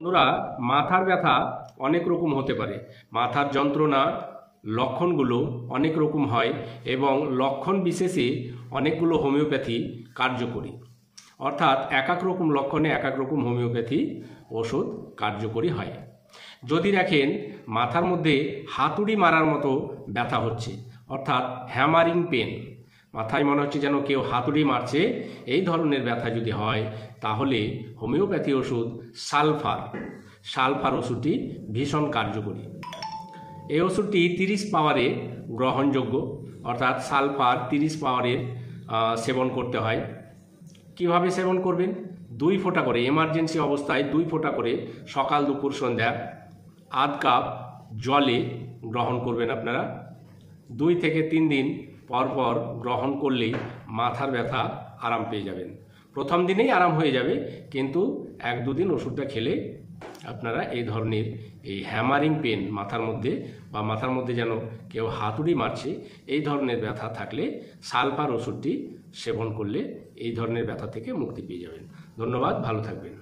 বন্ধুরা, মাথার ব্যথা অনেক রকম হতে পারে। মাথার যন্ত্রণা লক্ষণগুলো অনেক রকম হয় এবং লক্ষণ বিশেষে অনেকগুলো হোমিওপ্যাথি কার্যকরী, অর্থাৎ এক এক রকম লক্ষণে এক এক রকম হোমিওপ্যাথি ওষুধ কার্যকরী হয়। যদি দেখেন মাথার মধ্যে হাতুড়ি মারার মতো ব্যথা হচ্ছে, অর্থাৎ হ্যামারিং পেন, মাথায় মনে হচ্ছে যেন কেউ হাতুড়ি মারছে, এই ধরনের ব্যথা যদি হয় তাহলে হোমিওপ্যাথি ওষুধ সালফার ওষুধটি ভীষণ কার্যকরী। এই ওষুধটি 30 পাওয়ারে গ্রহণযোগ্য, অর্থাৎ সালফার 30 পাওয়ারের সেবন করতে হয়। কিভাবে সেবন করবেন? 2 ফোঁটা করে, এমার্জেন্সি অবস্থায় 2 ফোঁটা করে সকাল দুপুর সন্ধ্যা আধ কাপ জলে গ্রহণ করবেন। আপনারা 2 থেকে 3 দিন পর পর গ্রহণ করলেই মাথার ব্যথা আরাম পেয়ে যাবেন। প্রথম দিনেই আরাম হয়ে যাবে, কিন্তু 1-2 দিন ওষুধটা খেলে আপনারা এই ধরনের এই হ্যামারিং পেন, মাথার মধ্যে যেন কেউ হাতুড়ি মারছে, এই ধরনের ব্যথা থাকলে সালফার ওষুধটি সেবন করলে এই ধরনের ব্যথা থেকে মুক্তি পেয়ে যাবেন। ধন্যবাদ, ভালো থাকবেন।